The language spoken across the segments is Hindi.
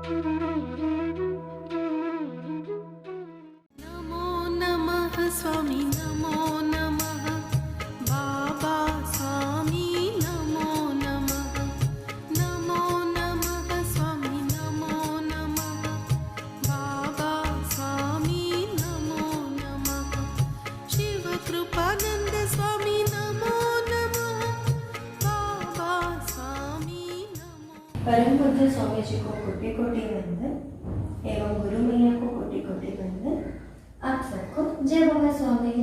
नमो नमः स्वामी नमो नमः बाबा स्वामी नमो नमः नमो नमः स्वामी नमो नमः बाबा स्वामी नमो नमः शिव कृपानंद स्वामी नमो नमः बाबा स्वामी नमो। परम पूज्य स्वामी जी को कोटि कोटि वंदन एवं गुरु मैया को कोटि कोटि वंदन। आप सबको जय बाबा स्वामी।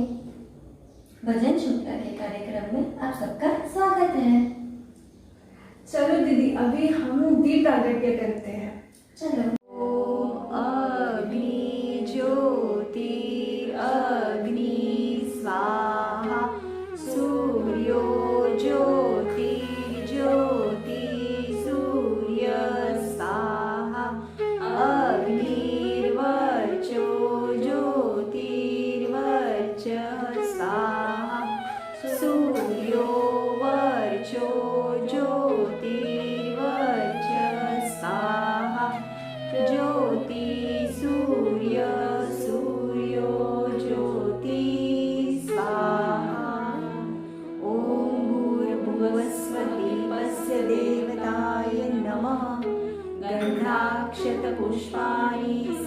भजन शुक्ला के कार्यक्रम में आप सबका स्वागत है। चलो दीदी, अभी हम दीप प्रागट्य करते हैं। चलो। अग्नि ज्योति अग्नि स्वाहा सूर्यो ज्योति ज्योति सूर्य स्वाहा अग्निर्वर्चो ज्योतिर्वर्च स्वाहा सूर्यो वर्चो ज्योतिर्वर्च स्वाहा ज्योति सूर्य सूर्यो ज्योति स्वाहा ॐ भूर्भुवस्वः तस्य देवताय नमः गन्धाक्षतपुष्पाणि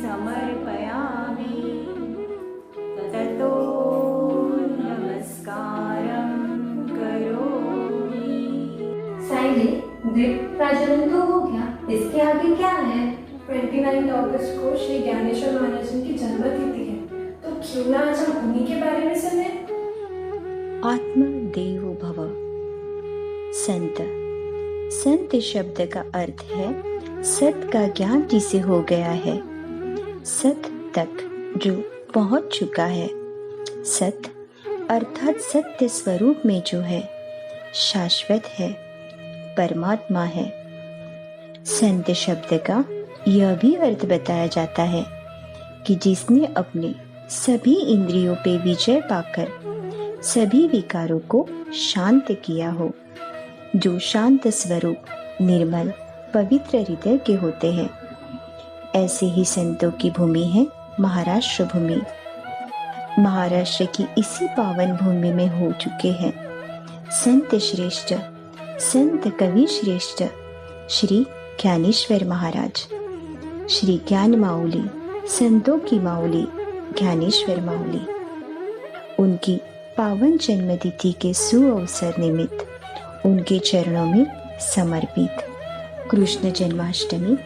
समर्पयामि ततो नमस्कारं करोमि। साइले दीप प्रज्वलन तो हो गया, इसके आगे क्या है? 29 अगस्त को श्री ज्ञानेश्वर महाराज जी की जन्मतिथि है, तो क्यों ना आज हम उन्हीं के बारे में सुने। आत्मदेवो भव। संत। संत शब्द का अर्थ है सत का ज्ञान जिसे हो गया है, सत तक जो पहुंच चुका है। सत अर्थात सत्य स्वरूप में जो है, शाश्वत है, परमात्मा है। संत शब्द का यह भी अर्थ बताया जाता है कि जिसने अपने सभी इंद्रियों पे विजय पाकर सभी विकारों को शांत किया हो, जो शांत स्वरूप निर्मल पवित्र हृदय के होते हैं। ऐसे ही संतों की भूमि है महाराष्ट्र भूमि। महाराष्ट्र की इसी पावन भूमि में हो चुके हैं संत श्रेष्ठ, संत कवि श्रेष्ठ श्री ज्ञानेश्वर महाराज, श्री ज्ञान माऊली, संतों की माऊली ज्ञानेश्वर माऊली। उनकी पावन जन्मतिथि के सुअवसर निमित्त उनके चरणों में समर्पित कृष्ण जन्माष्टमी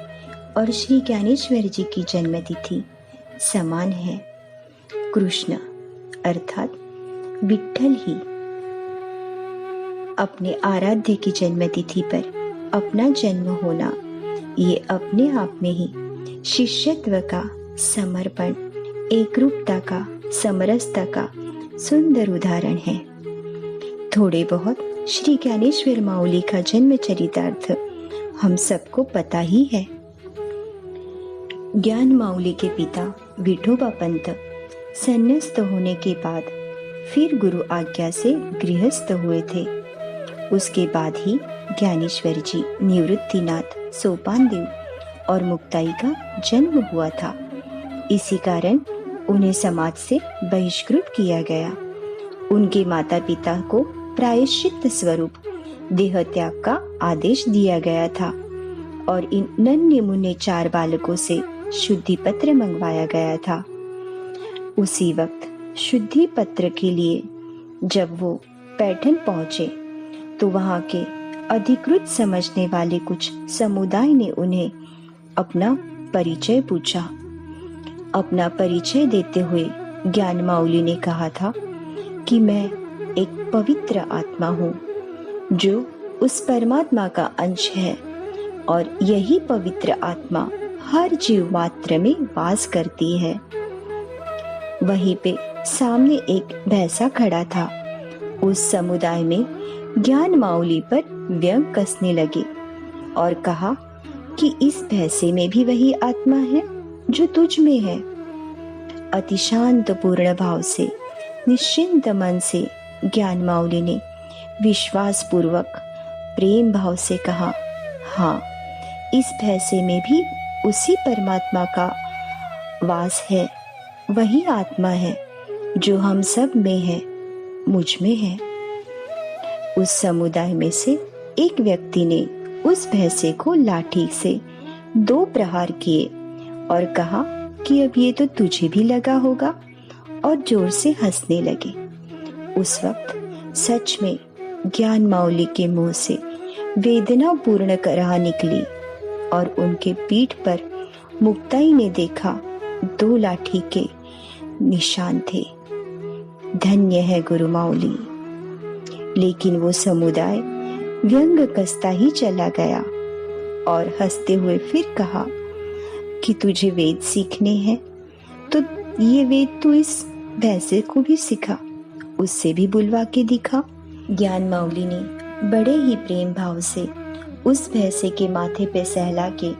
और श्री ज्ञानेश्वर जी की जन्मतिथि समान है। कृष्ण अर्थात विठ्ठल ही अपने आराध्य की जन्मतिथि पर अपना जन्म होना, ये अपने आप में ही शिष्यत्व का समर्पण, एकरूपता का, समरसता का सुंदर उदाहरण है। थोड़े बहुत श्री ज्ञानेश्वर माऊली का जन्म चरितार्थ हम सबको पता ही है। ज्ञान माऊली के पिता विठोबा पंत संन्यास्त होने के बाद फिर गुरु आज्ञा से गृहस्थ हुए थे। उसके बाद ही ज्ञानेश्वर जी, निवृत्तिनाथ, सोपानदेव और मुक्ताई का जन्म हुआ था। इसी कारण उन्हें समाज से बहिष्कृत किया गया। उनके माता पिता को प्रायश्चित स्वरूप देह त्याग का आदेश दिया गया था और इन नन्हे मुन्ने 4 बालकों से शुद्धि पत्र मंगवाया गया था। उसी वक्त शुद्धि पत्र के लिए जब वो पैठन पहुंचे तो वहां के अधिकृत समझने वाले कुछ समुदाय ने उन्हें अपना परिचय पूछा। अपना परिचय देते हुए ज्ञान माऊली ने कहा था कि मैं एक पवित्र आत्मा हूँ जो उस परमात्मा का अंश है और यही पवित्र आत्मा हर जीव मात्र में वास करती है। वहीं पे सामने एक भैंसा खड़ा था। उस समुदाय में ज्ञान माऊली पर व्यंग कसने लगे और कहा कि इस भैंसे में भी वही आत्मा है जो तुझ में है। अति शांत पूर्ण भाव से, निश्चिंत मन से ज्ञान माऊली ने विश्वास पूर्वक प्रेम भाव से कहा, हाँ, इस भैंसे में भी उसी परमात्मा का वास है। वही आत्मा है जो हम सब में है, मुझ में है। उस समुदाय में से एक व्यक्ति ने उस भैंसे को लाठी से 2 प्रहार किए और कहा कि अब ये तो तुझे भी लगा होगा, और जोर से हंसने लगे। उस वक्त सच में ज्ञान माउली के मुंह से वेदना पूर्ण कराह निकली और उनके पीठ पर मुक्ताई ने देखा 2 लाठी के निशान थे। धन्य है गुरु माउली। लेकिन वो समुदाय व्यंग कसता ही चला गया और हंसते हुए फिर कहा कि तुझे वेद सीखने हैं तो ये वेद तू इस भैंसे को भी सिखा, उससे भी बुलवा के दिखा। ज्ञान माउली ने बड़े ही प्रेम भाव से उस भैंसे के माथे पे सहला के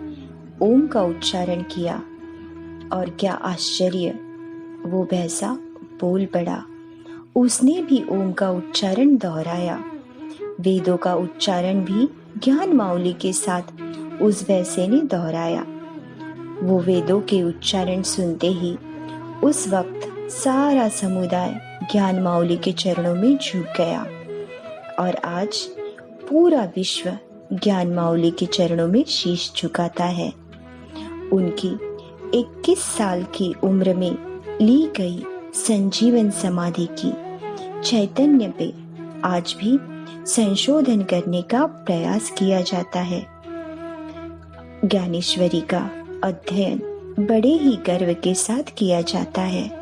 ओम का उच्चारण किया, और क्या आश्चर्य, वो भैंसा बोल पड़ा। उसने भी ओम का उच्चारण दोहराया। वेदों का उच्चारण भी ज्ञान माउली के साथ उस भैंसे ने दोहराया। वो वेदों के उच्चारण सुनते ही उस वक्त सारा समुदाय ज्ञान माउली के चरणों में झुक गया, और आज पूरा विश्व ज्ञान माउली के चरणों में शीश झुकाता है। उनकी 21 साल की उम्र में ली गई संजीवन समाधि की चैतन्य पे आज भी संशोधन करने का प्रयास किया जाता है। ज्ञानेश्वरी का अध्ययन बड़े ही गर्व के साथ किया जाता है।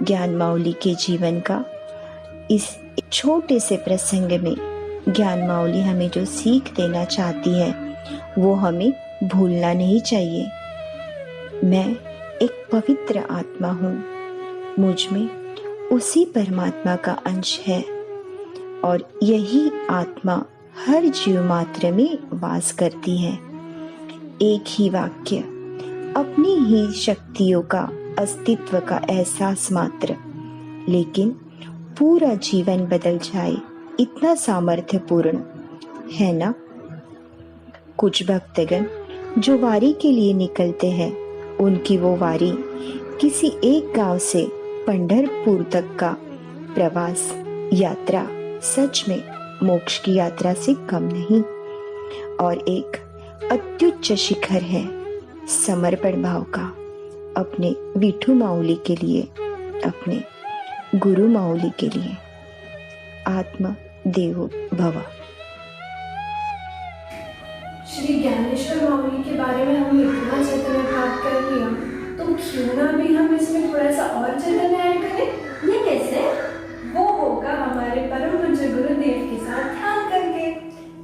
ज्ञान माउली के जीवन का इस छोटे से प्रसंग में ज्ञान माउली हमें जो सीख देना चाहती है वो हमें भूलना नहीं चाहिए। मैं एक पवित्र आत्मा हूँ, मुझ में उसी परमात्मा का अंश है, और यही आत्मा हर जीव मात्र में वास करती है। एक ही वाक्य, अपनी ही शक्तियों का अस्तित्व का एहसास मात्र, लेकिन पूरा जीवन बदल जाए इतना सामर्थ्यपूर्ण है ना। कुछ भक्तगण जो वारी के लिए निकलते हैं, उनकी वो वारी किसी एक गांव से पंढरपुर तक का प्रवास यात्रा सच में मोक्ष की यात्रा से कम नहीं, और एक अत्युच्च शिखर है समर्पण भाव का अपने विठू माउली के लिए, अपने गुरु माउली के लिए। आत्मा देवो भव। श्री ज्ञानेश्वर माउली के बारे में हमने इतना चैतन्य प्राप्त कर लिया, तो क्यों ना भी हम इसमें थोड़ा सा और चैतन्य ऐड करें। ये कैसे? वो होगा हमारे परम पूज्य गुरुदेव के साथ ध्यान करके।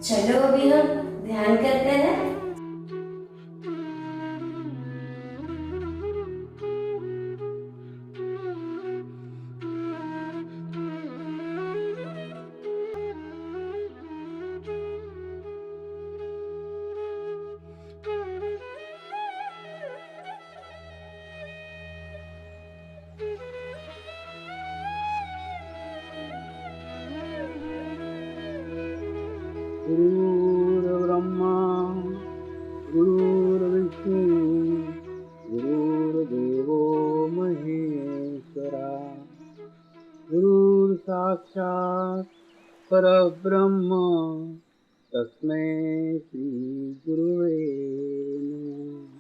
चलो अभी हम ध्यान करते हैं। गुरुर्ब्रह्मा गुरुर्विष्णु गुरुर्देवो महेश्वरा गुरुर्साक्षात् परब्रह्म तस्मै श्री गुरुवे नमः।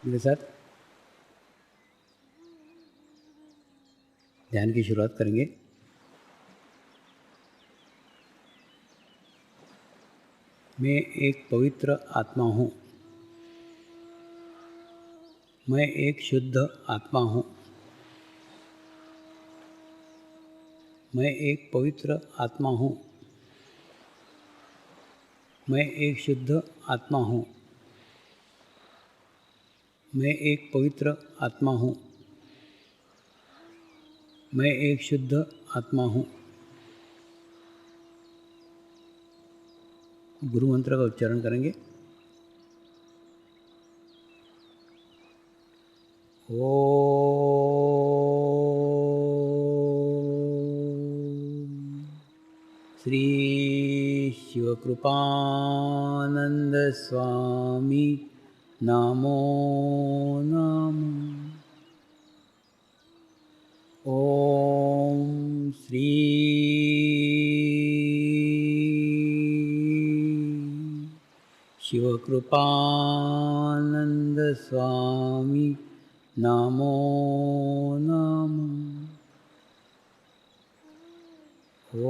मेरे साथ ध्यान की शुरुआत करेंगे। मैं एक पवित्र आत्मा हूँ। मैं एक शुद्ध आत्मा हूँ। मैं एक पवित्र आत्मा हूँ। मैं एक शुद्ध आत्मा हूँ। मैं एक पवित्र आत्मा हूँ। मैं एक शुद्ध आत्मा हूँ। गुरु मंत्र का उच्चारण करेंगे। ओम श्री शिवकृपानंद स्वामी नमो नमः। ओम श्री शिवकृपानंद स्वामी नमो नमः। ओम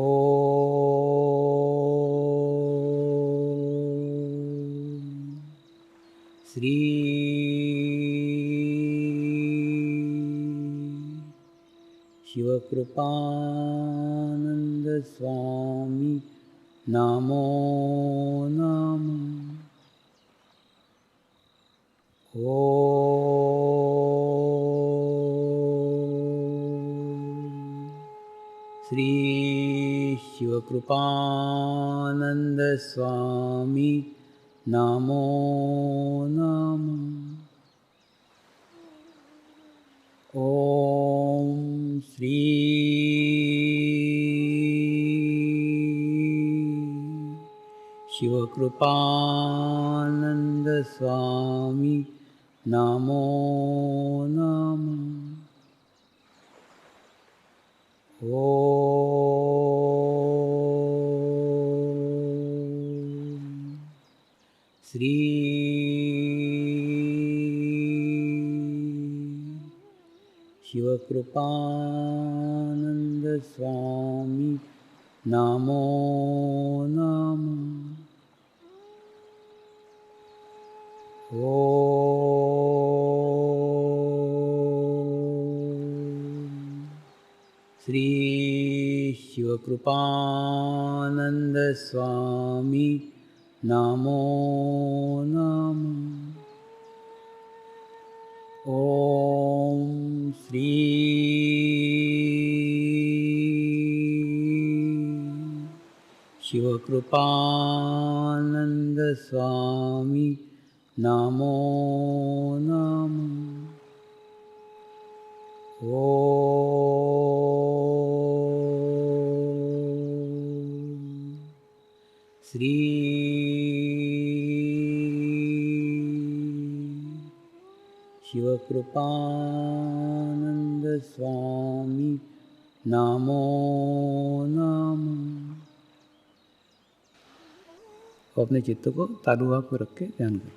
श्री शिवकृपानंद स्वामी नमो नमः। ओम श्री शिवकृपानंद स्वामी नमो नमः। ओम श्री शिवकृपानंद स्वामी नमो नमः। ओम श्री शिवकृपानंद स्वामी नमो नमः। ओम श्री शिवकृपानंद स्वामी नमो नमः। ओम श्री शिवकृपानंद स्वामी नमो नमः। ओम श्री शिवकृपानंद स्वामी नमो नमः। अपने चित्त को तालु भाव पर रख के ध्यान करें।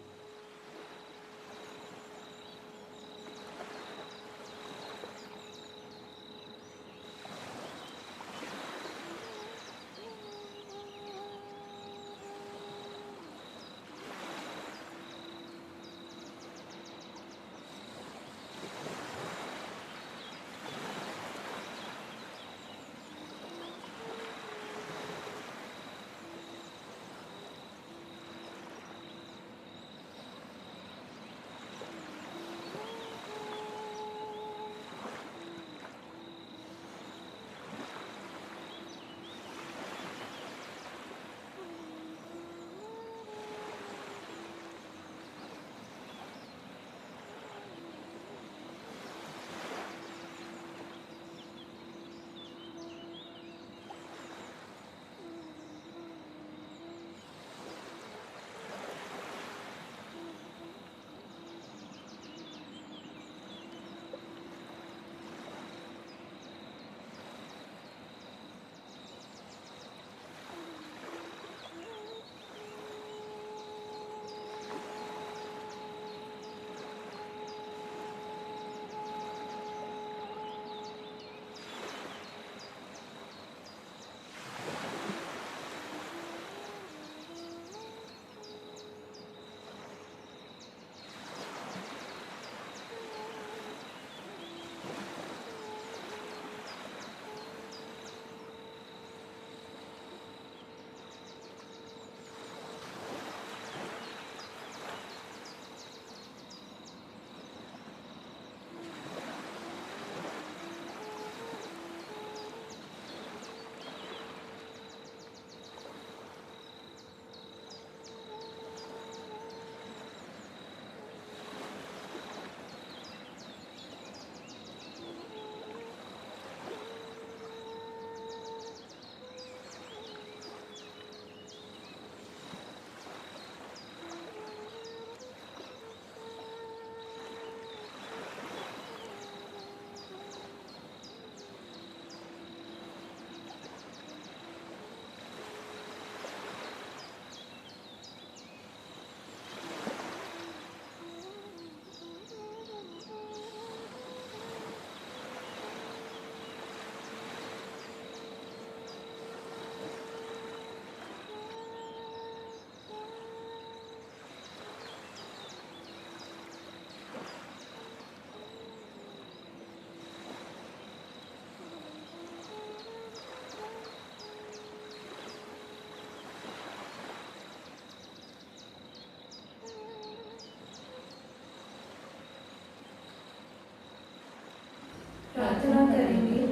प्रार्थना करेंगे।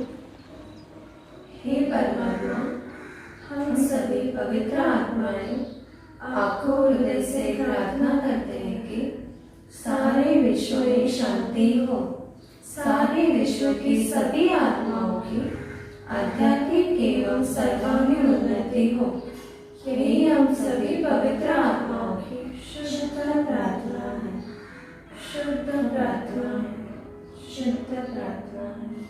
हे परमात्मा, हम सभी पवित्र आत्माएं आपको हृदय से प्रार्थना करते हैं कि सारे विश्व में शांति हो, सारे विश्व की सभी आत्माओं की आध्यात्मिक एवं सर्वांगीण उन्नति हो। यही हम सभी पवित्र आत्माओं की शुद्ध प्रार्थना है, शुद्ध प्रार्थना है, शुद्ध प्रार्थना है।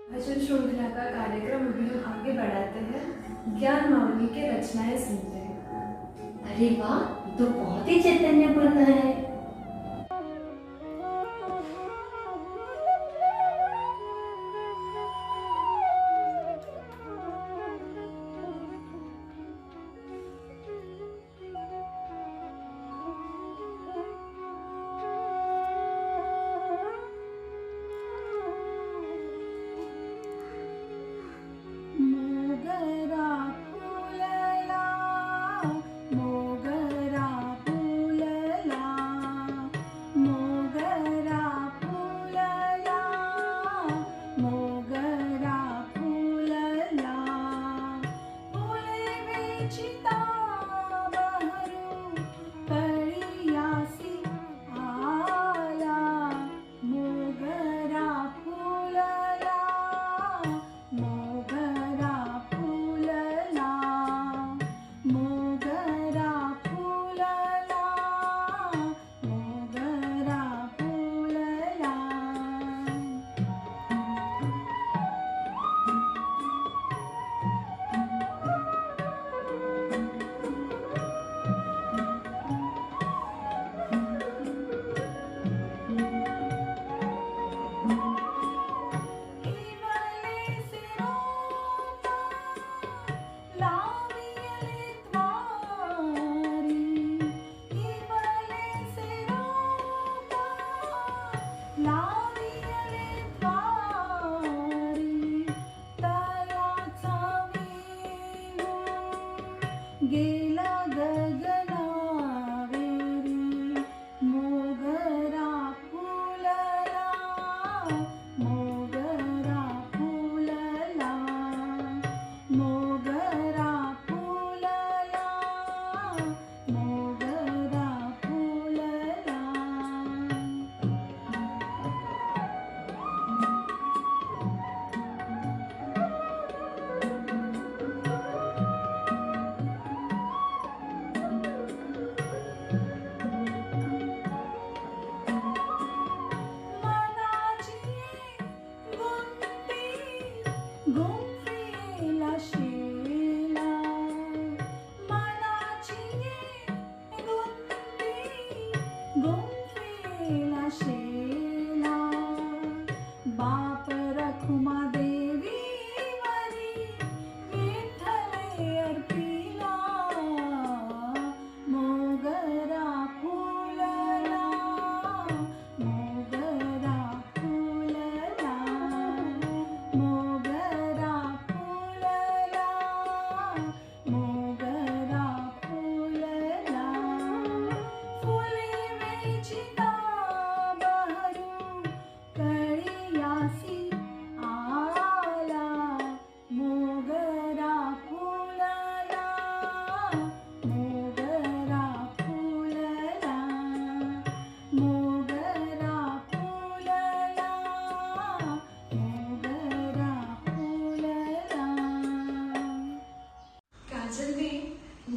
भजन श्रृंखला का कार्यक्रम अभी हम आगे बढ़ाते हैं। ज्ञान मावली के रचनाएं सुनते हैं। अरे वाह, तो बहुत ही चैतन्यपूर्ण है।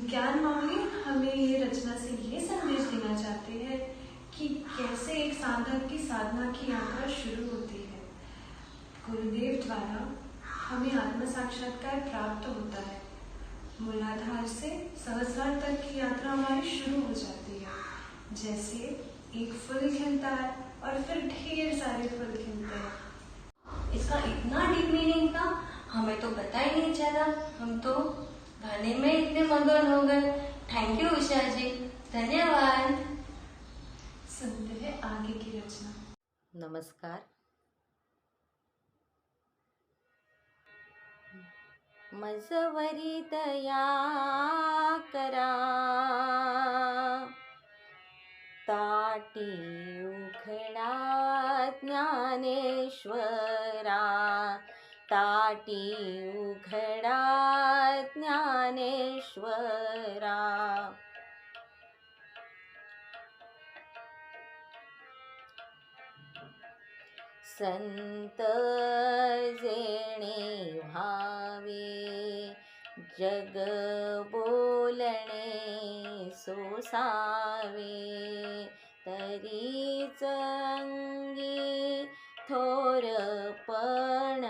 ज्ञान मावली हमें ये रचना से ये संदेश देना चाहते हैं कि कैसे एक साधक की साधना की यात्रा शुरू होती है। गुरुदेव द्वारा हमें आत्म साक्षात्कार प्राप्त होता है। मूलाधार से सहस्रार तक की यात्रा हमारी शुरू हो जाती है। जैसे एक फूल खिलता है और फिर ढेर सारे फूल खिलते हैं। इसका इतना डीप मीनिंग था, हमें तो पता ही नहीं चला। हम तो गाने में इतने मगन हो गए। थैंक यू उषा जी, धन्यवाद। सुनते हैं आगे की रचना। नमस्कार। मजवरी दया करा, ताटी उघडा ज्ञानेश्वरा, ताटी उघडा ज्ञानेश्वरा. संत जेणे भावे जग बोलणे सोसावे, तरीच अंगी थोरपण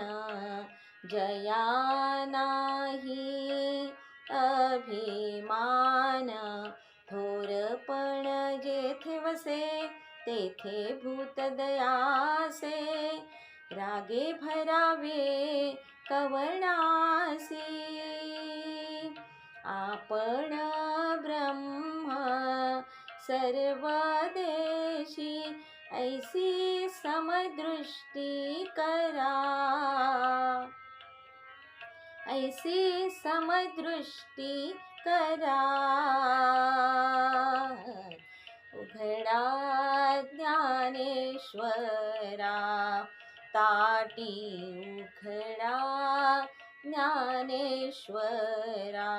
जया नाही अभिमान. थोरपण जेथे वसे तेथे भूत दयासे, रागे भरावे कवनासी. आपण ब्रह्म सर्व देशी, ऐसी समदृष्टी करा, ऐसी समदृष्टी करा. उघडा ज्ञानेश्वरा, ताटी उघडा ज्ञानेश्वरा.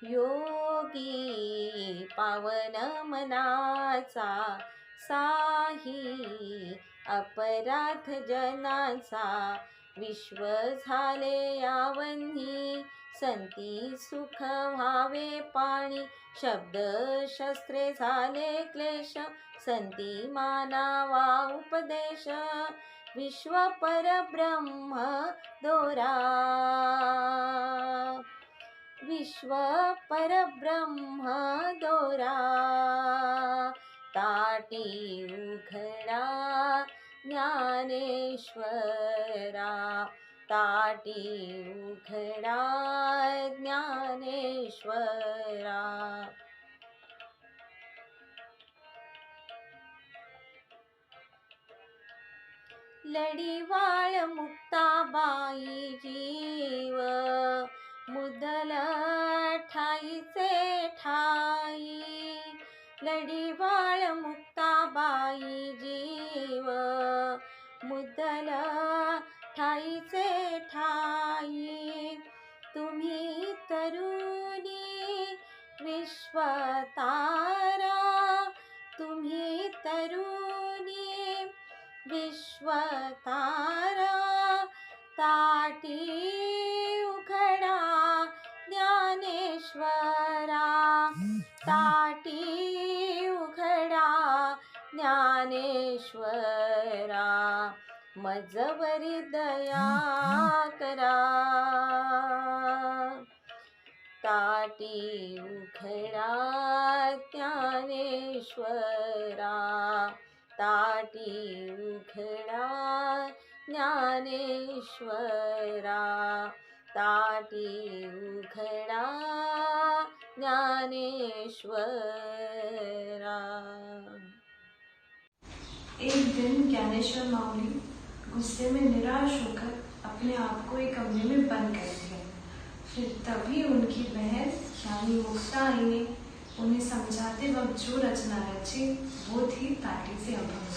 योगी पावन मनाचा, साही अपराध जनाचा. विश्व झाले यावन्ही, संती सुख व्हावे पाणी. शब्द शस्त्रे झाले क्लेश, संती मानावा उपदेश. विश्व परब्रह्म दोरा, विश्व परब्रह्म दोरा. ताटी उघडा ज्ञानेश्वरा, ताटी उघडा ज्ञानेश्वरा. लढीवाळ मुक्ताबाई जीव, मुदल ठाईचे ठाई. लढीवाळ मुक्ताबाई जीव, मुदल ठाईचे ठाई. तुम्ही तरुणी विश्वतारा, तुम्ही तरुणी विश्वतारा. ताटी उघडा ज्ञानेश्वरा, ताटी उघडा ज्ञानेश्वरा. मजवरी दया करा, ताटी उघडा ज्ञानेश्वरा, ताटी उघडा ज्ञानेश्वरा. ताटी उघडा ज्ञानेश्वरा. एक दिन ज्ञानेश्वर माऊली गुस्से में निराश होकर अपने आप को एक कमरे में बंद कर दिया. फिर तभी उनकी बहन यानी मुक्ताई ने उन्हें समझाते वक्त जो रचना रची वो थी ताटी से अभंग,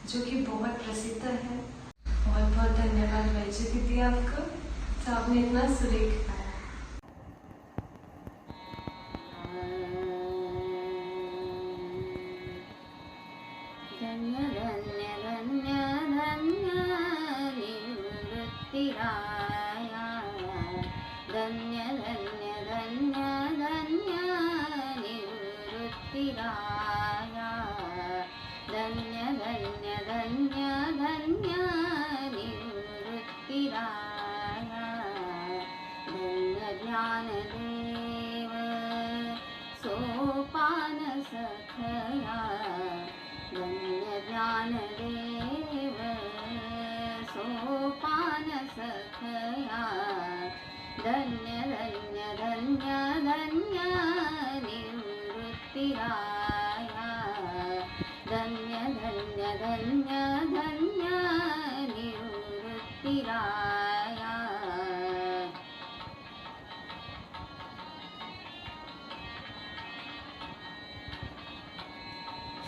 जो कि बहुत प्रसिद्ध है. बहुत बहुत धन्यवाद वैजय दीदी आपको, तो आपने इतना सुरेख गाया. धन्य धन्य धन्य धन्य निवृत्तिराया, धन्य धन्य धन्य धन्य निवृत्तिराया, धन्य धन्य धन्य धन्य निवृत्तिराया. धन्य ज्ञानदेव सोपान सखया, धन्य ज्ञानदेव सोपान सखया. धन्य धन्य धन्य धन्य निवृत्तिराया, धन्य धन्य धन्य धन्य निवृत्तिराया.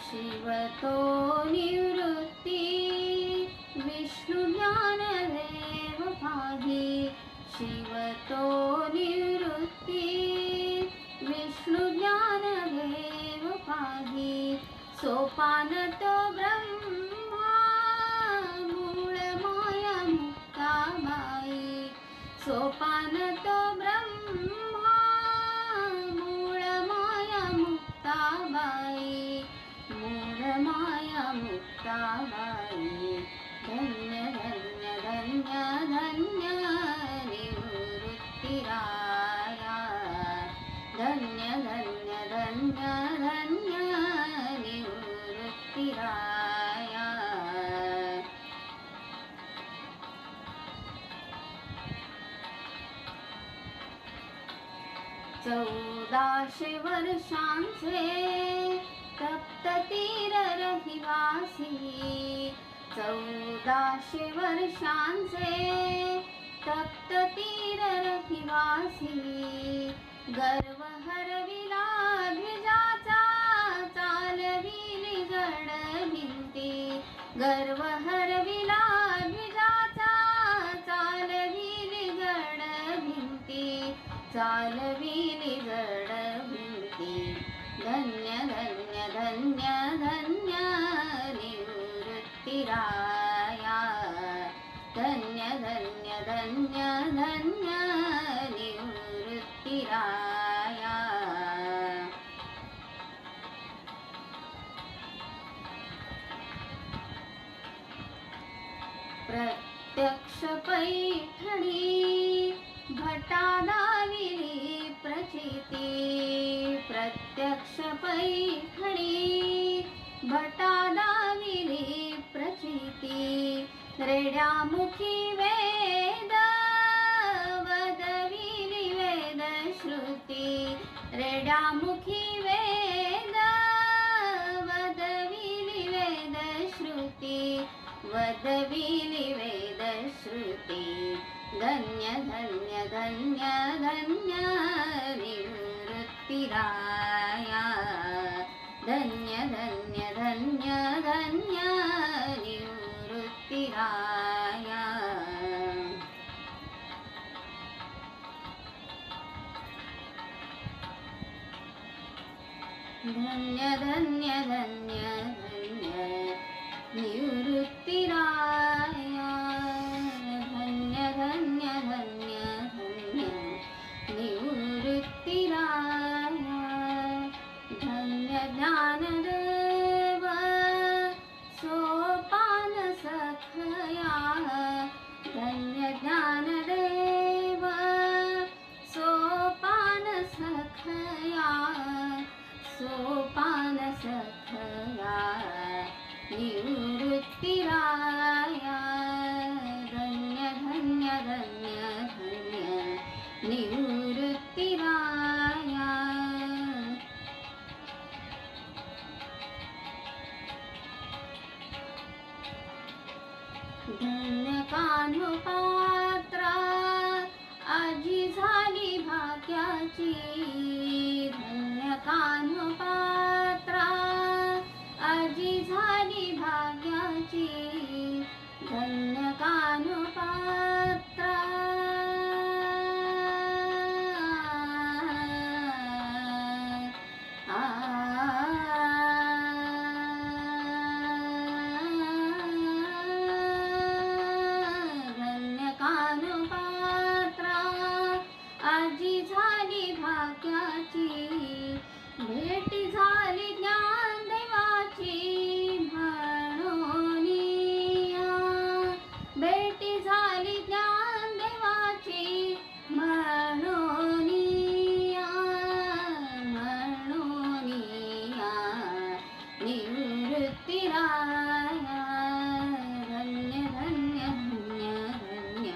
शिवतो निवृत्ती विष्णु ज्ञानदेव पाही शिवतो निवृत्ती विष्णु ज्ञानदेव पाही सोपान तो ब्रह्मा मूळ माया मुक्ताबाई सोपान तो ब्रह्मा मूळ माया मुक्ताबाई मूळ माया मुक्ताबाई धन्य धन्य धन्य धन्य निवृत्तिराया धन्य धन्य धन्य धन्य निवृत्तिराया चौदाशे वर्षांचे तप्त तीर रहिवासी 1400 वर्षांचे तप्त तीर रहिवासी गर्व हरविला ध्वजाचा चालविली जड भिंती गर्व हरविला ध्वजाचा चालविली जड भिंती चालविली जड भिंती धन्य धन्य धन्य धन्य निवृत्तिराया धन्य धन्य धन्य धन्य निवृत्तिराया प्रत्यक्ष पैठणी भटादाविली प्रचिती प्रत्यक्ष पैठणी भटादाविली प्रचिती रेड्यामुखी वेद वदविली वेद श्रुती रेड्यामुखी वेद वदविली वेद श्रुती वदविली वेद श्रुती धन्य धन्य धन्य धन्य निवृत्तिराया धन्य धन्य धन्य धन्य निवृत्तिराया धन्य धन्य धन्य धन्य निवृत्तिराया धन्य धन्य धन्य धन्य निवृत्तिराया धन्य ज्ञानदेव सोपान सखया धन्य ज्ञानदेव सोपान सखया सोपान सखया निवृत्तिराया धन्य धन्य धन्य धन्य निवृत्तिराया धन्य कान्होपात्रा आजी झाली भाग्याची धन्य कान्होपात्रा आजी झाली भाग्याची धन्य कान्होपात्रा धन्य कान्होपात्रा आजी झाली भाग्याची भेट झाली ज्ञानदेवाची म्हणूनिया भेट झाली ज्ञानदेवाची म्हणूनिया म्हणूनिया निवृत्तिराया धन्य धन्य धन्य धन्य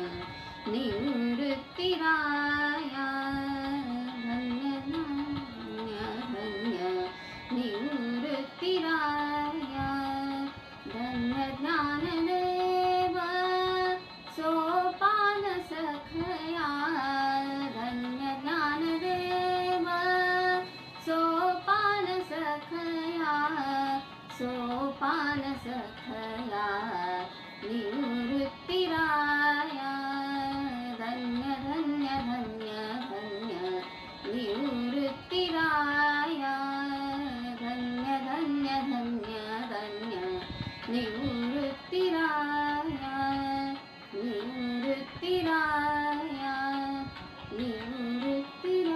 निवृत्तिराया धन्य धन्य धन्य निवृत्तिराया धन्य ज्ञानदेव सोपान सखया धन्य ज्ञानदेव सोपान सखया पान सखया निवृत्तिराया धन्य धन्य धन्य धन्य निवृत्तिराया धन्य धन्य धन्य धन्य निवृत्तिराया निवृत्तिराया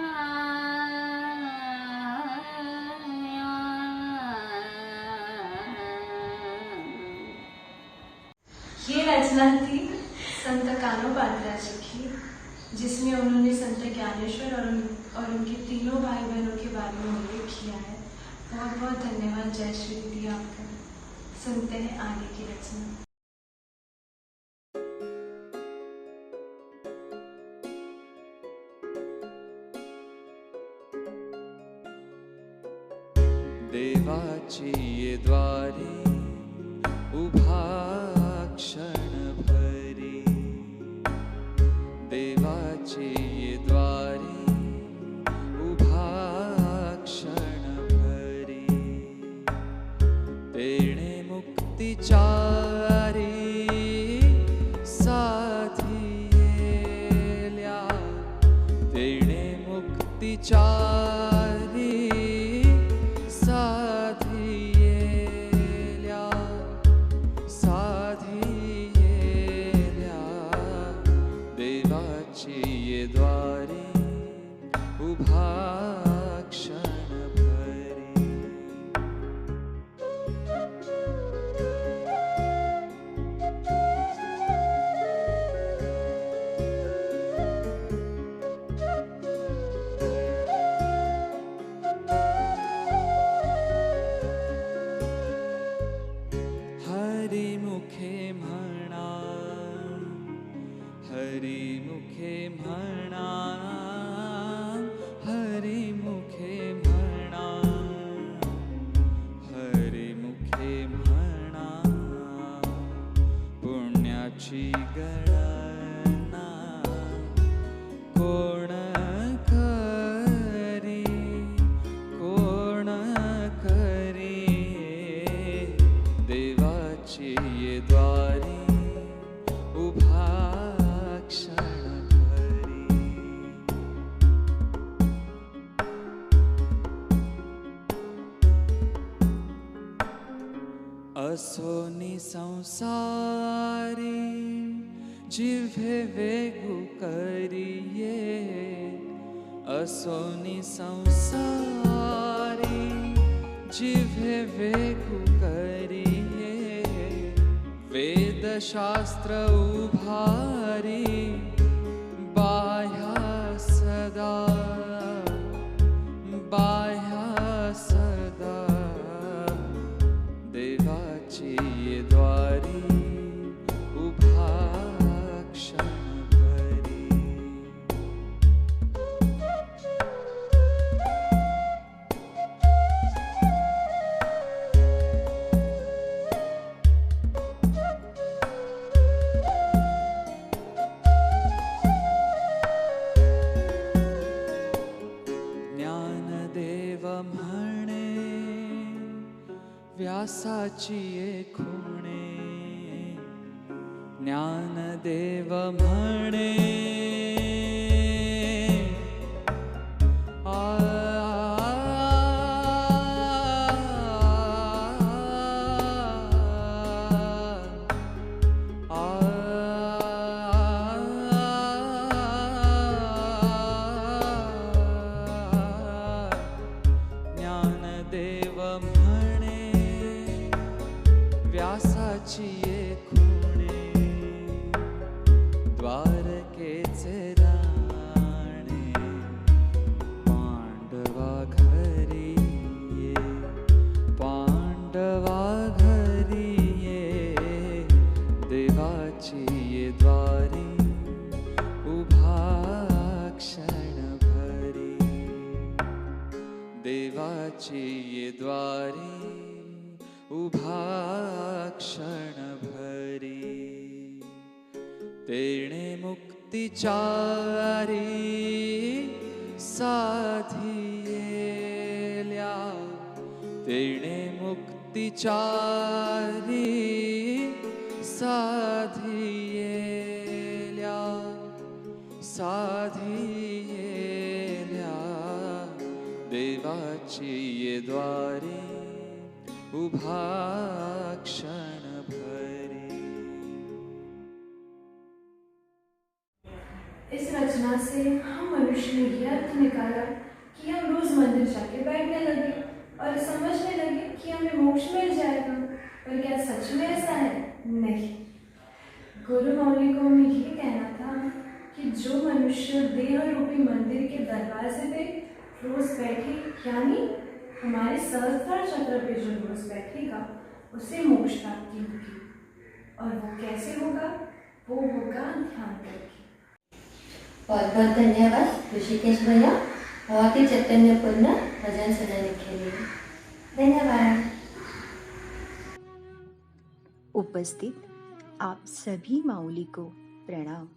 ये रचना थी संत कानोपाध्याय जी की, जिसमें उन्होंने संत ज्ञानेश्वर और उनके तीनों भाई बहनों के बारे में उल्लेख किया है। बहुत बहुत धन्यवाद जय श्री दीदी आपका। सुनते हैं आगे की रचना। देवाची ये द्वारी उभा क्षण भरी, देवाची ये द्वारी उभा क्षण भरी, तेणे मुक्तिचारी साधियेल्या, तेणे मुक्तिचारी साधियेल्या, साधियेल्या, देवाची ये द्वारी उभा क्षण भरी। हरिमुखे म्हणा, हरिमुखे म्हणा, हरिमुखे म्हणा, हरिमुखे म्हणा, पुण्याची गणना कोण करी, कोण करी, देवाची ये द्वारी उभा क्षण भरी। असोनी संसारी जिव्हे वेगू करिये, असोनी संसारी जिव्हे वेगू करिये, वेदशास्त्र उभारी बाह्या सदा, बाह्या सदा, देवाची ये द्वारी उभा क्षण भरी। ज्ञानदेव म्हणे व्यासाची ये खुणे, ज्ञानदेव म्हणे ज्ञानदेव म्हणे व्यासाची ये खुणे, द्वारकेचे राणे पांडवा घरी ये, पांडवा घरी ये, देवाची ये द्वारी उभा क्षण भरी, देवाची ये द्वारी उभा क्षण भरी, तेणे मुक्तिचारी साधियेल्या, तेणे मुक्तिचारी साधियेल्या देवाची ये द्वारे उभा क्षण भरी। इस रचना से हम मनुष्य ने यह अर्थ निकाला कि हम रोज मंदिर जाके बैठने लगे और समझने लगे कि हमें मोक्ष मिल जाएगा। पर क्या सच में ऐसा है? नहीं। गुरु मौली को हमें ये कहना था कि जो मनुष्य देह रूपी मंदिर के दरवाजे पे रोज बैठे, यानी हमारे सहस्त्रार चक्र पे जो रोज बैठेगा, उसे मोक्ष प्राप्ति होगी। और वो कैसे होगा? वो होगा ध्यान करके। बहुत बहुत धन्यवाद ऋषिकेश भैया, बहुत ही चैतन्यपूर्ण भजन सुनाने के लिए। धन्यवाद। उपस्थित आप सभी माऊली को प्रणाम।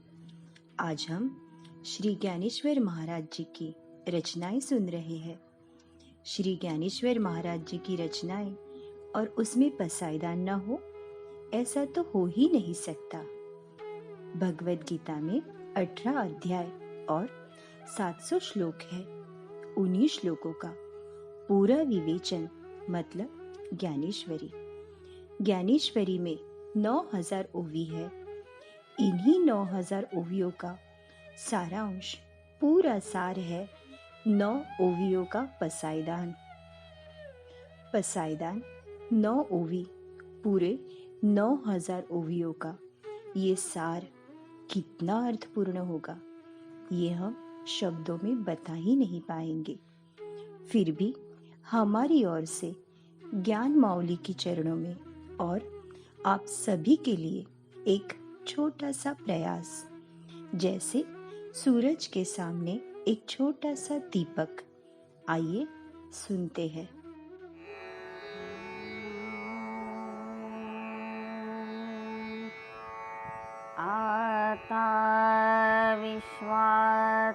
आज हम श्री ज्ञानेश्वर महाराज जी की रचनाएं सुन रहे हैं। श्री ज्ञानेश्वर महाराज जी की रचनाएं और उसमें पसायदान न हो, ऐसा तो हो ही नहीं सकता। भगवत गीता में 18 अध्याय और 700 श्लोक है। उन्हीं श्लोकों का पूरा विवेचन मतलब ज्ञानेश्वरी। ज्ञानेश्वरी में 9000 ओवी है। इन्हीं 9000 ओवियों का सारांश, पूरा सार है 9 ओवियों का पसायदान। पसायदान 9 ओवी, पूरे 9000 ओवियों का ये सार कितना अर्थपूर्ण होगा, ये हम शब्दों में बता ही नहीं पाएंगे। फिर भी हमारी ओर से ज्ञान माऊली के चरणों में और आप सभी के लिए एक छोटा सा प्रयास, जैसे सूरज के सामने एक छोटा सा दीपक। आइए सुनते हैं। आता विश्वात्मके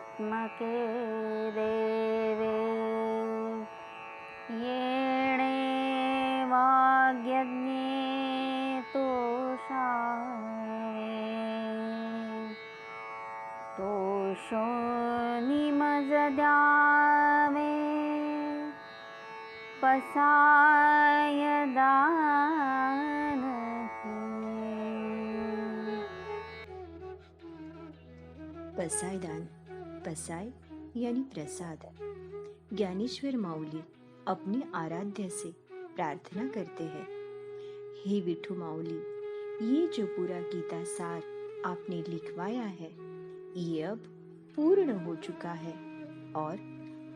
देवे येणे वाग्यज्ञे तोषो निमज द्यावे पसाय दान पसायदान, पसाय यानी प्रसाद। ज्ञानेश्वर माऊली अपने आराध्य से प्रार्थना करते हैं, हे विठू माऊली, ये जो पूरा गीता सार आपने लिखवाया है, ये अब पूर्ण हो चुका है और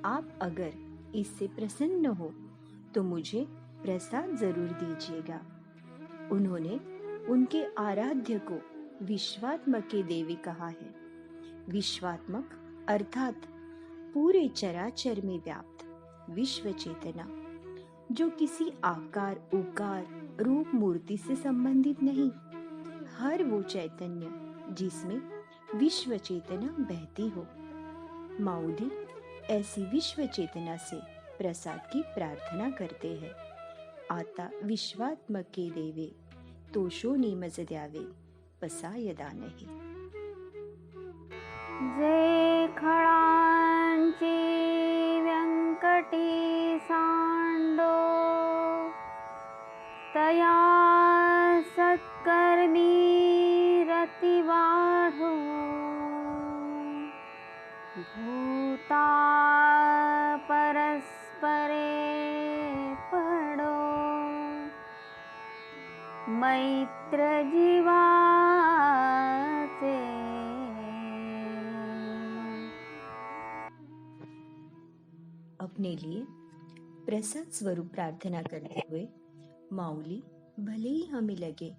आप अगर इससे प्रसन्न हो तो मुझे प्रसाद जरूर दीजिएगा। उन्होंने उनके आराध्य को विश्वात्मक के देवी कहा है। विश्वात्मक अर्थात पूरे चराचर में व्याप्त विश्व चेतना, जो किसी आकार, उकार, रूप, मूर्ति से संबंधित नहीं। हर वो चैतन्य जिसमें विश्व चेतना बहती हो। माऊली ऐसी विश्व चेतना से प्रसाद की प्रार्थना करते हैं। आता विश्वात्मक के देवे तोषो निमज द्यावे पसायदा नहीं। जे खळांची व्यंकटी सांडो तया सत्कर्मी रति वाढो भूता परस्परे पडो मैत्र जीवाचे अपने लिए प्रसाद स्वरूप प्रार्थना करते हुए माऊली भले ही हमें लगे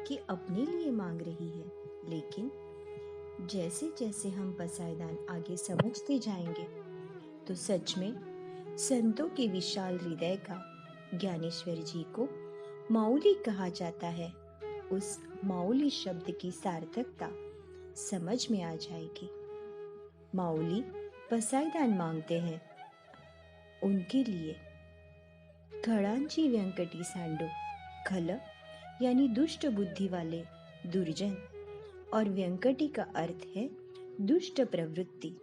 कि अपने लिए मांग रही है, लेकिन जैसे जैसे हम पसायदान आगे समझते जाएंगे तो सच में संतों के विशाल हृदय का ज्ञानेश्वर जी को माऊली कहा जाता है। उस माऊली शब्द की सार्थकता समझ में आ जाएगी। माऊली पसायदान मांगते हैं उनके लिए खड़ांची व्यंकटी सांडो, खल यानी दुष्ट बुद्धि वाले, दुर्जन, और व्यंकटी का अर्थ है दुष्ट प्रवृत्ति।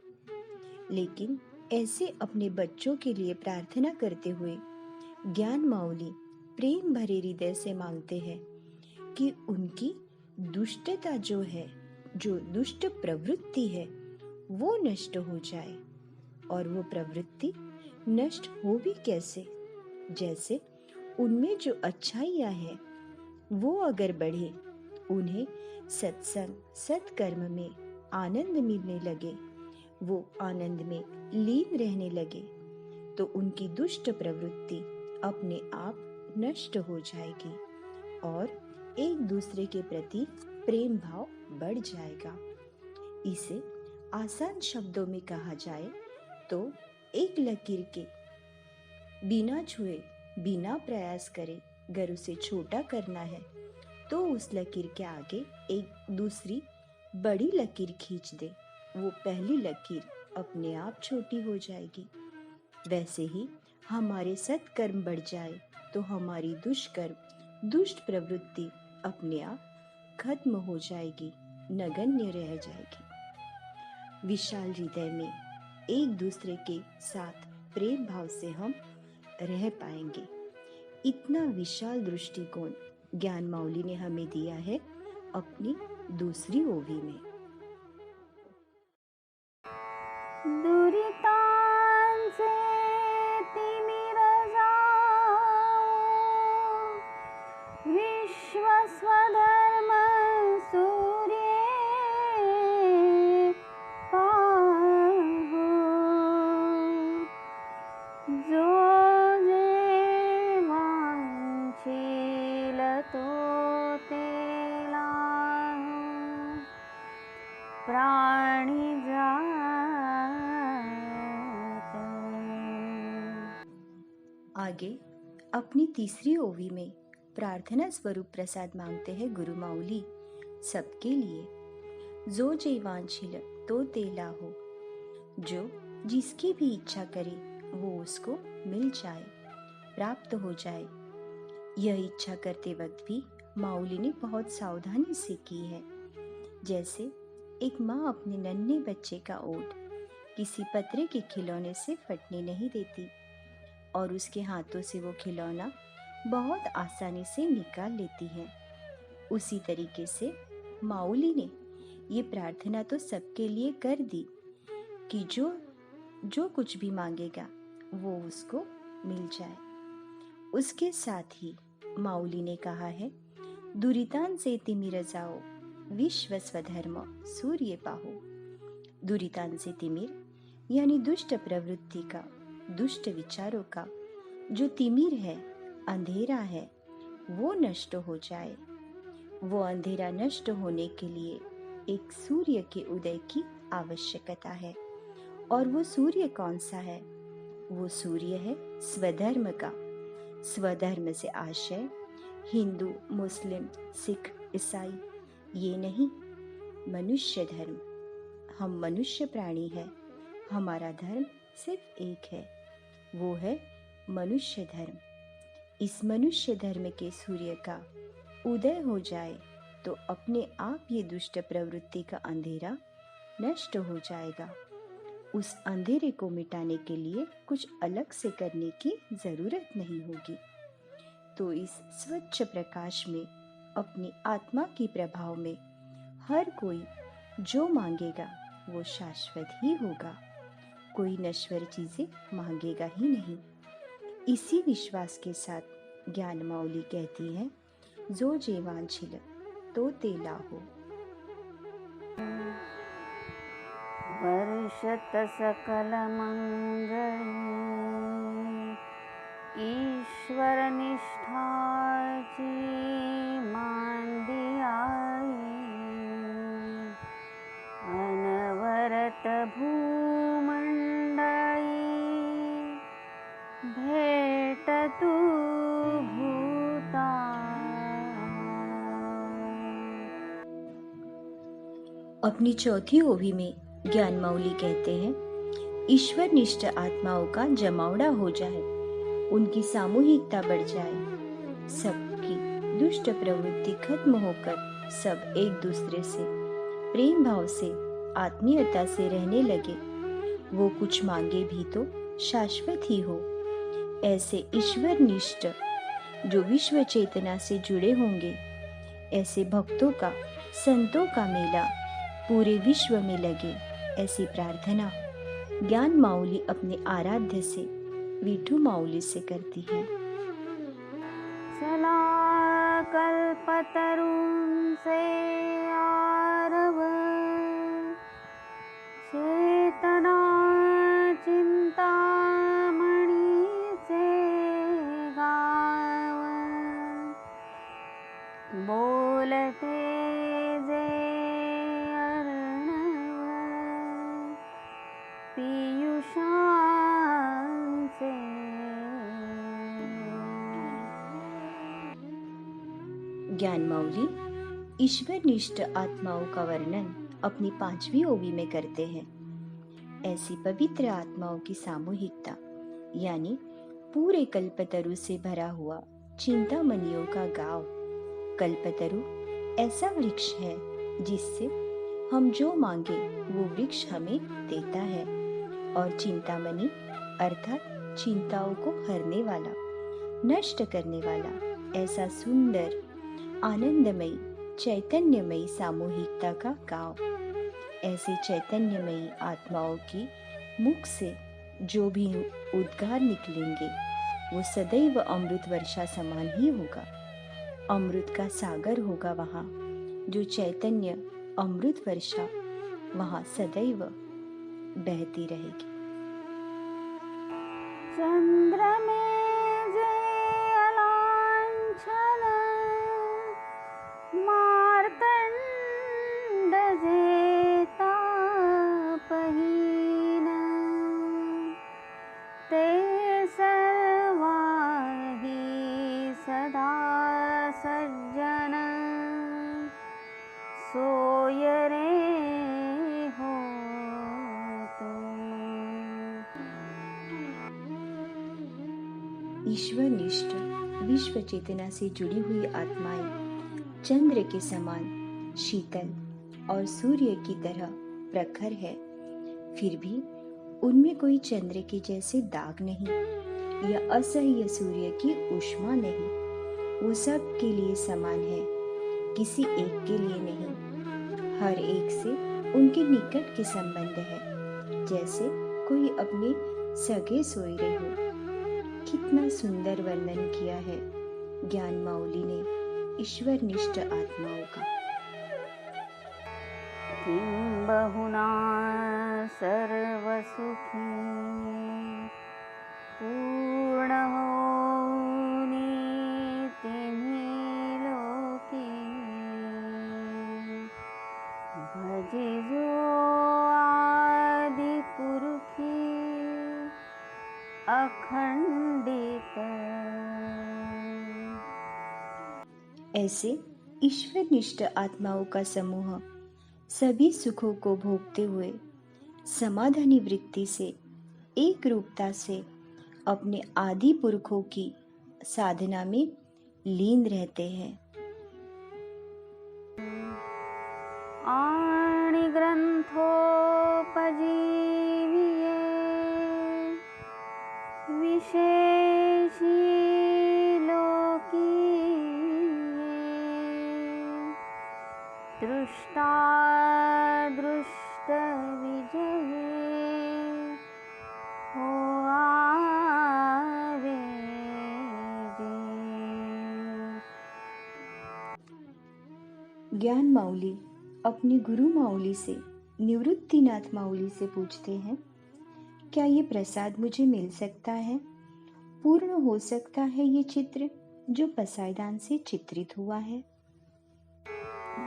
लेकिन ऐसे अपने बच्चों के लिए प्रार्थना करते हुए ज्ञान माऊली प्रेम भरे हृदय से मांगते हैं कि उनकी दुष्टता जो है, जो दुष्ट प्रवृत्ति है, वो नष्ट हो जाए। और वो प्रवृत्ति नष्ट हो भी कैसे? जैसे उनमें जो अच्छाइयाँ हैं वो अगर बढ़े, उन्हें सत्संग सत्कर्म में आनंद मिलने लगे, वो आनंद में लीन रहने लगे, तो उनकी दुष्ट प्रवृत्ति अपने आप नष्ट हो जाएगी और एक दूसरे के प्रति प्रेम भाव बढ़ जाएगा। इसे आसान शब्दों में कहा जाए तो एक लकीर के बिना छुए, बिना प्रयास करे अगर उसे छोटा करना है तो उस लकीर के आगे एक दूसरी बड़ी लकीर खींच दे, वो पहली लकीर अपने आप छोटी हो जाएगी। वैसे ही हमारे सत्कर्म बढ़ जाए तो हमारी दुष्कर्म, दुष्ट प्रवृत्ति अपने आप खत्म हो जाएगी, नगण्य रह जाएगी। विशाल हृदय में एक दूसरे के साथ प्रेम भाव से हम रह पाएंगे। इतना विशाल दृष्टिकोण ज्ञान माऊली ने हमें दिया है अपनी दूसरी ओवी में। दुरितां से तिमिर जाओ, विश्व स्वधर्म सूर्य पाहो, जो जे वांछिल तो तेला प्राणी जात। आगे अपनी तीसरी ओवी में प्रार्थना स्वरूप प्रसाद मांगते हैं गुरु माऊली सबके लिए। जो जे वांछिल तो तेला हो, जो जिसकी भी इच्छा करे वो उसको मिल जाए, प्राप्त हो जाए। यह इच्छा करते वक्त भी माऊली ने बहुत सावधानी से की है। जैसे एक माँ अपने नन्हे बच्चे का ओठ किसी पतरे के खिलौने से फटने नहीं देती और उसके हाथों से वो खिलौना बहुत आसानी से निकाल लेती है। उसी तरीके से माऊली ने ये प्रार्थना तो सबके लिए कर दी कि जो कुछ भी मांगेगा वो उसको मिल जाए। उसके साथ ही माऊली ने कहा है, दुरितान से तिमिर जाओ, विश्व स्वधर्म सूर्य पाहो। दुरितान से तिमिर यानी दुष्ट प्रवृत्ति का, दुष्ट विचारों का जो तिमिर है, अंधेरा है, वो नष्ट हो जाए। वो अंधेरा नष्ट होने के लिए एक सूर्य के उदय की आवश्यकता है। और वो सूर्य कौन सा है? वो सूर्य है स्वधर्म का। स्वधर्म से आशय हिंदू, मुस्लिम, सिख, ईसाई ये नहीं, मनुष्य धर्म। हम मनुष्य प्राणी हैं, हमारा धर्म सिर्फ एक है, वो है मनुष्य धर्म। इस मनुष्य धर्म के सूर्य का उदय हो जाए तो अपने आप ये दुष्ट प्रवृत्ति का अंधेरा नष्ट हो जाएगा। उस अंधेरे को मिटाने के लिए कुछ अलग से करने की जरूरत नहीं होगी। तो इस स्वच्छ प्रकाश में, अपनी आत्मा की प्रभाव में हर कोई जो मांगेगा वो शाश्वत ही होगा, कोई नश्वर चीजें मांगेगा ही नहीं। इसी विश्वास के साथ ज्ञान माऊली कहती है, जो जे वांछिल तो तेला हो। वर्षत सकल मंगल, ईश्वर निष्ठाची मांदियाई, अनवरत भूमंडळी भेटतु भूता। अपनी चौथी ओवी में ज्ञान माऊली कहते हैं, ईश्वर निष्ठ आत्माओं का जमावड़ा हो जाए, उनकी सामूहिकता बढ़ जाए, सबकी दुष्ट प्रवृत्ति खत्म होकर सब एक दूसरे से प्रेम भाव से आत्मीयता से रहने लगे, वो कुछ मांगे भी तो शाश्वत ही हो। ऐसे ईश्वर निष्ठ जो विश्व चेतना से जुड़े होंगे, ऐसे भक्तों का संतों का मेला पूरे विश्व में लगे, ऐसी प्रार्थना ज्ञान माऊली अपने आराध्य से विठू माऊली से करती है। चला कल्पतरुं से आरव, चेतना चिंतामणि से गाव, बोलते जे अर्णव, पीयूषां से। ज्ञान माऊली ईश्वरनिष्ठ आत्माओं का वर्णन अपनी 5वीं ओवी में करते हैं। ऐसी पवित्र आत्माओं की सामूहिकता यानी पूरे कल्पतरु से भरा हुआ चिंतामणियों का गांव। कल्पतरु ऐसा वृक्ष है जिससे हम जो मांगे वो वृक्ष हमें देता है, और चिंतामणि अर्थात चिंताओं को हरने वाला, नष्ट करने वाला ऐसा सुंदर आनंदमयी चैतन्यमयी सामूहिकता का गांव। ऐसे चैतन्यमयी आत्माओं की मुख से जो भी उद्गार निकलेंगे वो सदैव अमृत वर्षा समान ही होगा। अमृत का सागर होगा वहाँ, जो चैतन्य अमृत वर्षा वहाँ सदैव बहती रहेगी। चंद्र में जे अलांछन, मार्तंड जे तापहीन, ते सर्वाहि सदा सज्जन, सोय रे हो ईश्वरनिष्ठ विश्व चेतना से जुड़ी हुई आत्माएं चंद्र के समान शीतल और सूर्य की तरह प्रखर है, फिर भी उनमें कोई चंद्र के जैसे दाग नहीं या असह्य सूर्य की ऊष्मा नहीं। वो सब के लिए समान है, किसी एक के लिए नहीं। हर एक से उनके निकट के संबंध है, जैसे कोई अपने सगे सोयरे हो। कितना सुंदर वर्णन किया है ज्ञान माऊली ने ईश्वरनिष्ठ आत्माओं का। किं बहुना सर्वसुखी पूर्णहोनि तिन्हि लोके, भजिजो आदि पुरुषी अखंडित। ऐसे ईश्वरनिष्ठ आत्माओं का समूह सभी सुखों को भोगते हुए समाधानी वृत्ति से एक रूपता से अपने आदि पुरखों की साधना में लीन रहते हैं। आणि ग्रंथोपजीविये विशेषी दृष्टा दृष्ट विजये हो आवे जे। ज्ञान माऊली अपने गुरु माऊली से निवृत्तिनाथ माऊली से पूछते हैं, क्या ये प्रसाद मुझे मिल सकता है? पूर्ण हो सकता है ये चित्र जो पसायदान से चित्रित हुआ है?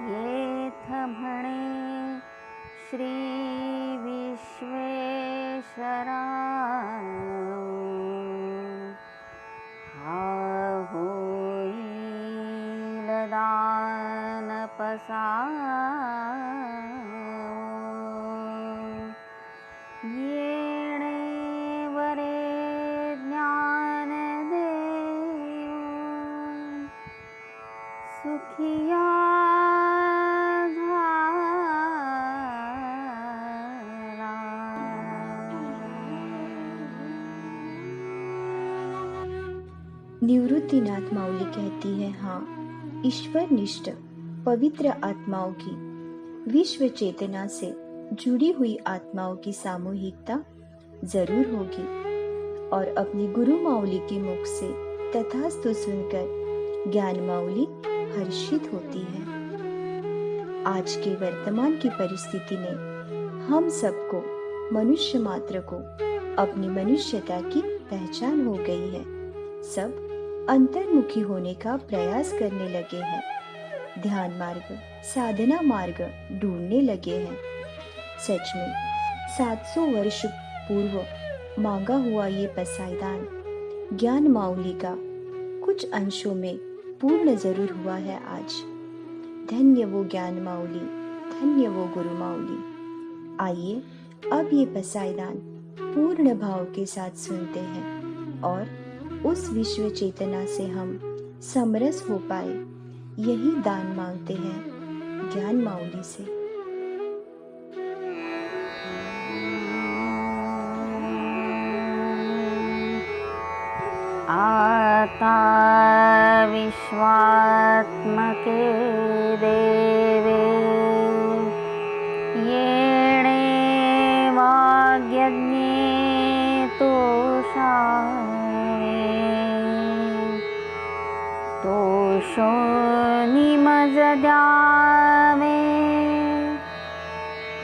येथ म्हणे श्री विश्वेश्वरा हा होईल दान पसावो, येणे वरे ज्ञान सुखिया निवृत्तिनाथ माउली कहती है, हाँ, ईश्वर निष्ठ पवित्र आत्माओं की विश्व चेतना से जुड़ी हुई आत्माओं की सामूहिकता जरूर होगी और अपनी गुरु माउली के मुख से तथास्तु सुनकर ज्ञान माउली हर्षित होती है। आज के वर्तमान की परिस्थिति में हम सबको, मनुष्य मात्र को अपनी मनुष्यता की पहचान हो गई है। सब अंतर्मुखी होने का प्रयास करने लगे हैं, ध्यान मार्ग, साधना मार्ग ढूंढने लगे हैं। सच में 700 वर्ष पूर्व मांगा हुआ ये पसायदान ज्ञान माउली का कुछ अंशों में पूर्ण जरूर हुआ है आज। धन्य वो ज्ञान माउली, धन्य वो गुरु माउली। आइए अब ये पसायदान पूर्ण भाव के साथ सुनते हैं और उस विश्व चेतना से हम समरस हो पाए, यही दान मांगते हैं ज्ञान माउली से। आता विश्वात्मके देवे येणे वाग्यज्ञे तोषो निमज द्यावे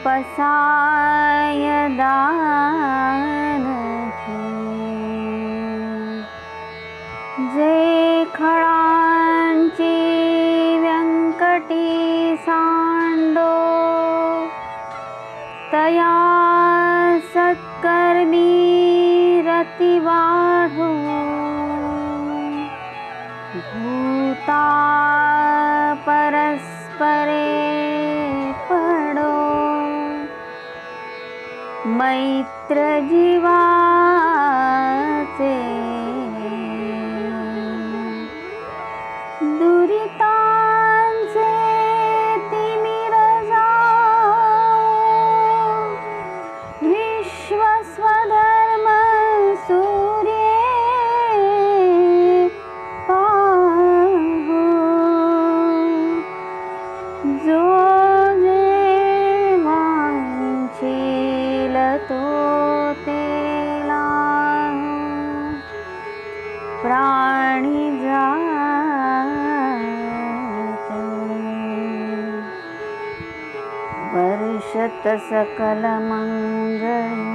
पसाय दान जे खळांची व्यंकटी सांडो तया सत्कर्मी रति वाढो भूता परस्परे पडो मैत्र जीवाचे दुरितांचे तिमिर जाओ विश्व स्वधर्म सूर्ये पाहो जो जे वांछील तो ते लाहो प्राणी वर्षत सकल मंगली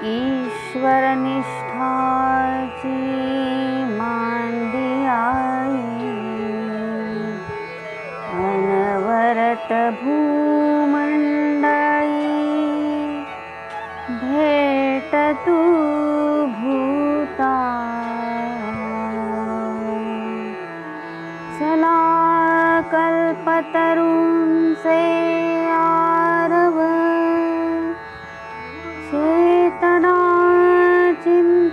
ईश्वर निष्ठाची मांदी आई अनवरत भूमंडळी भेट तू भूता चला कल्पतरूंचे आरव चेतना चिंतामणीचे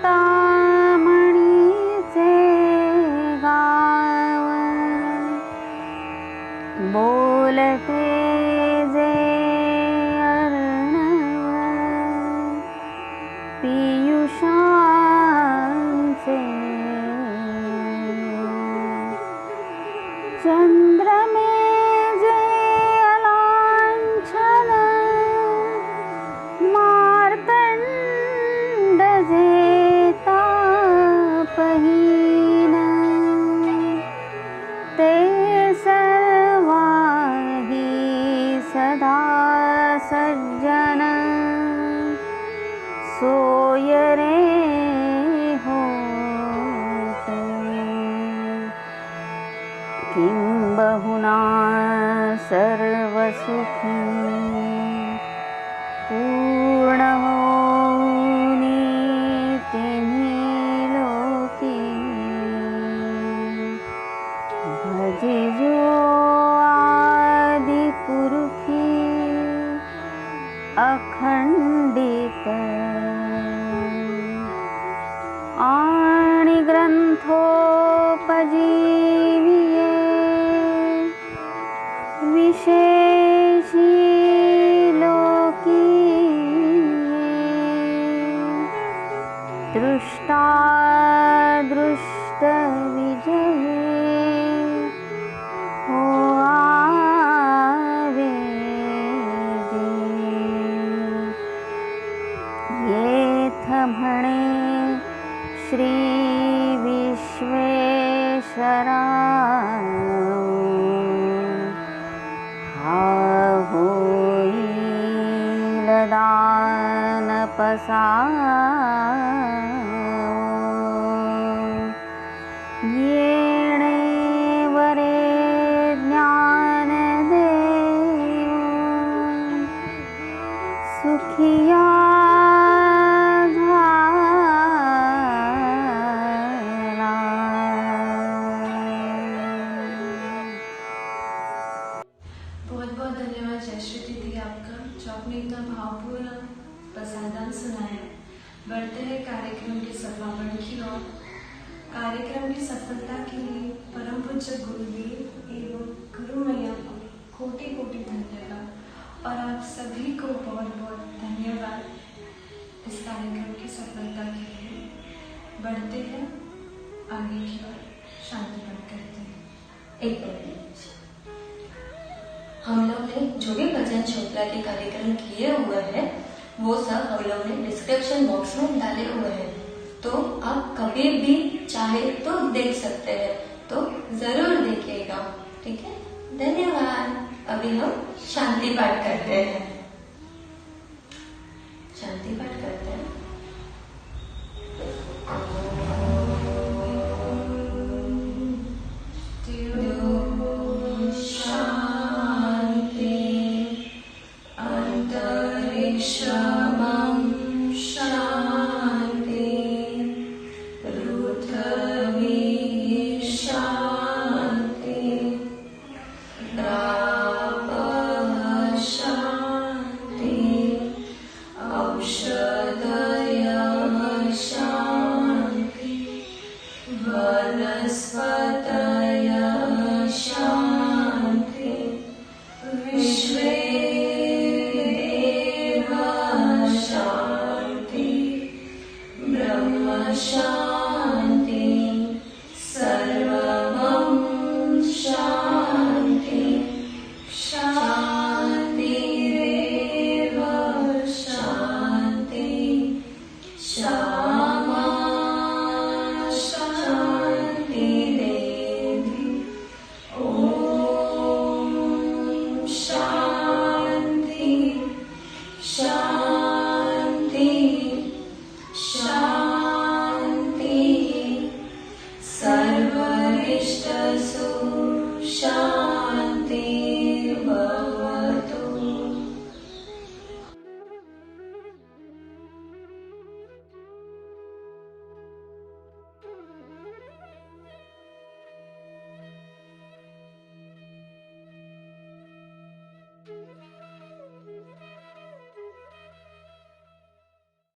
गाव बोलते जे अर्णव पियुषांचे चंद्रमे जे अलांछन मार्तंड जे तापहीन ते सर्वाही सदा सज्जन सोय रे होते किंबहुना सर्वसुखी पूर्ण होनी तिन्ही लोकी भजे जो आदि पुरुषी अखंडित आणि ग्रंथोपजीवी विजयी हो आवे जे। येथ म्हणे श्री विश्वेश्वरा हा होईल दान येणे वरे ज्ञान देव सुखिया बहुत बहुत धन्यवाद जयश्री दीदी आपका, जो आपने इतना भावपूर्ण प्रसादन सुनाया। बढ़ते हैं कार्यक्रम के समापन की ओर। कार्यक्रम की सफलता के लिए परम पूज्य गुरुदेव एवं गुरु मैया को कोटि कोटि धन्यवाद और आप सभी को बहुत बहुत धन्यवाद इस कार्यक्रम की सफलता के लिए। बढ़ते हैं आगे की ओर, शांति पाठ करते हैं। एक मिनट, हम लोग ने जो भी भजन श्रृंखला के कार्यक्रम किए हुए हैं वो सब हम लोग ने डिस्क्रिप्शन बॉक्स में डाले हुए हैं, तो आप कभी भी चाहे तो देख सकते हैं, तो जरूर देखिएगा। ठीक है, धन्यवाद। अभी हम शांति पाठ करते हैं। शांति पाठ करते हैं। सर्वरिष्टसु शान्ति।